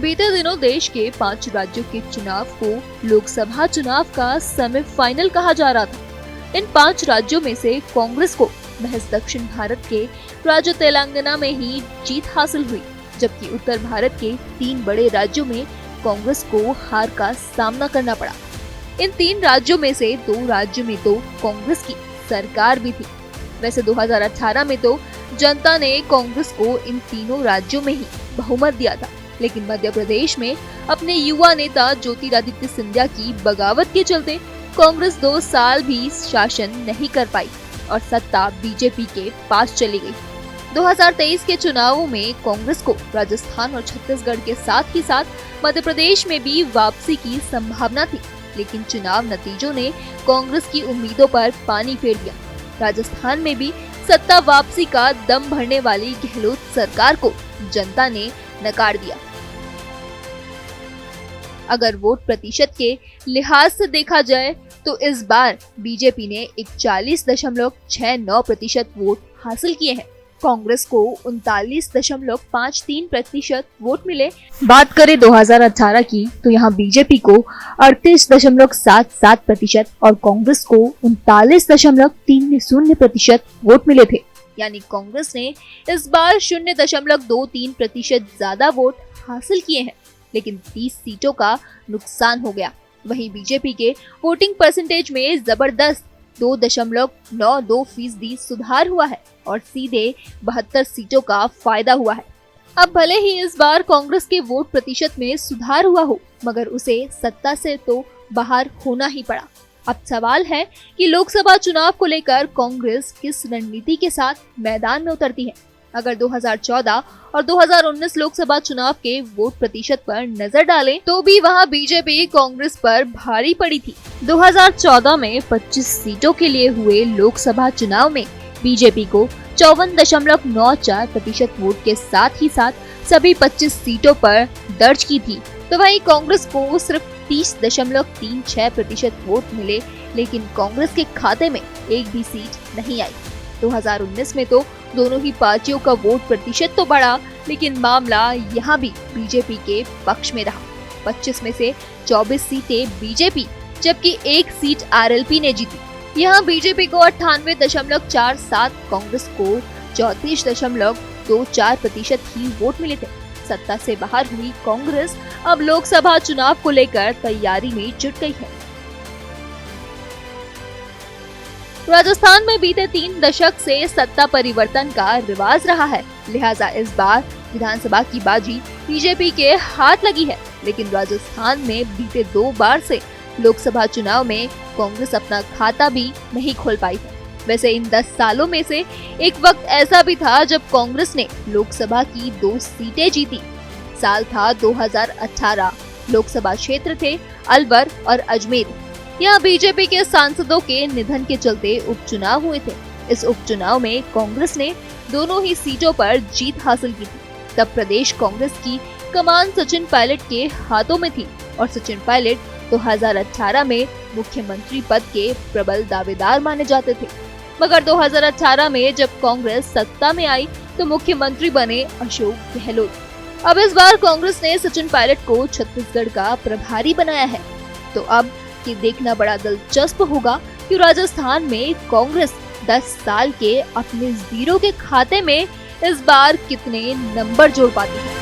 बीते दिनों देश के 5 राज्यों के चुनाव को लोकसभा चुनाव का सेमीफाइनल कहा जा रहा था। इन 5 राज्यों में से कांग्रेस को महज दक्षिण भारत के राज्य तेलंगाना में ही जीत हासिल हुई, जबकि उत्तर भारत के 3 बड़े राज्यों में कांग्रेस को हार का सामना करना पड़ा। इन 3 राज्यों में से 2 राज्यों में तो कांग्रेस की सरकार भी थी। वैसे 2018 में तो जनता ने कांग्रेस को इन तीनों राज्यों में ही बहुमत दिया था, लेकिन मध्य प्रदेश में अपने युवा नेता ज्योतिरादित्य सिंधिया की बगावत के चलते कांग्रेस 2 साल भी शासन नहीं कर पाई और सत्ता बीजेपी के पास चली गई। 2023 के चुनावों में कांग्रेस को राजस्थान और छत्तीसगढ़ के साथ ही साथ मध्य प्रदेश में भी वापसी की संभावना थी, लेकिन चुनाव नतीजों ने कांग्रेस की उम्मीदों पर पानी फेर दिया। राजस्थान में भी सत्ता वापसी का दम भरने वाली गहलोत सरकार को जनता ने नकार दिया। अगर वोट प्रतिशत के लिहाज से देखा जाए तो इस बार बीजेपी ने 41.69% वोट हासिल किए हैं। कांग्रेस को 39.53% वोट मिले। बात करें 2018 की तो यहाँ बीजेपी को 38.77% और कांग्रेस को 39.30% वोट मिले थे। यानी कांग्रेस ने इस बार 0.23% ज्यादा वोट हासिल किए हैं, लेकिन 30 सीटों का नुकसान हो गया। वहीं बीजेपी के वोटिंग परसेंटेज में जबरदस्त 2.92% सुधार हुआ है और सीधे 72 सीटों का फायदा हुआ है। अब भले ही इस बार कांग्रेस के वोट प्रतिशत में सुधार हुआ हो, मगर उसे सत्ता से तो बाहर होना ही पड़ा। अब सवाल है कि लोकसभा चुनाव को लेकर कांग्रेस किस रणनीति के साथ मैदान में उतरती है। अगर 2014 और 2019 लोकसभा चुनाव के वोट प्रतिशत पर नजर डालें तो भी वहां बीजेपी कांग्रेस पर भारी पड़ी थी। 2014 में 25 सीटों के लिए हुए लोकसभा चुनाव में बीजेपी को 54.94% वोट के साथ ही साथ सभी 25 सीटों पर दर्ज की थी, तो वहीं कांग्रेस को सिर्फ 30.36% वोट मिले, लेकिन कांग्रेस के खाते में एक भी सीट नहीं आई। 2019 में तो दोनों ही पार्टियों का वोट प्रतिशत तो बढ़ा, लेकिन मामला यहाँ भी बीजेपी के पक्ष में रहा। 25 में से 24 सीटें बीजेपी जबकि 1 सीट आरएलपी ने जीती। यहाँ बीजेपी को 98.47, कांग्रेस को 34.24% ही वोट मिले थे। सत्ता से बाहर हुई कांग्रेस अब लोकसभा चुनाव को लेकर तैयारी में जुट गई है। राजस्थान में बीते 3 दशक से सत्ता परिवर्तन का रिवाज रहा है, लिहाजा इस बार विधानसभा की बाजी बीजेपी के हाथ लगी है। लेकिन राजस्थान में बीते 2 बार से लोकसभा चुनाव में कांग्रेस अपना खाता भी नहीं खोल पाई है। वैसे इन 10 सालों में से एक वक्त ऐसा भी था जब कांग्रेस ने लोकसभा की 2 सीटें जीती। साल था 2018। लोकसभा क्षेत्र थे अलवर और अजमेर। यहाँ बीजेपी के सांसदों के निधन के चलते उपचुनाव हुए थे। इस उपचुनाव में कांग्रेस ने दोनों ही सीटों पर जीत हासिल की थी। तब प्रदेश कांग्रेस की कमान सचिन पायलट के हाथों में थी और सचिन पायलट 2018 में मुख्यमंत्री पद के प्रबल दावेदार माने जाते थे। मगर 2018 में जब कांग्रेस सत्ता में आई तो मुख्यमंत्री बने अशोक गहलोत। अब इस बार कांग्रेस ने सचिन पायलट को छत्तीसगढ़ का प्रभारी बनाया है। तो अब ये देखना बड़ा दिलचस्प होगा कि राजस्थान में कांग्रेस 10 साल के अपने जीरो के खाते में इस बार कितने नंबर जोड़ पाती है।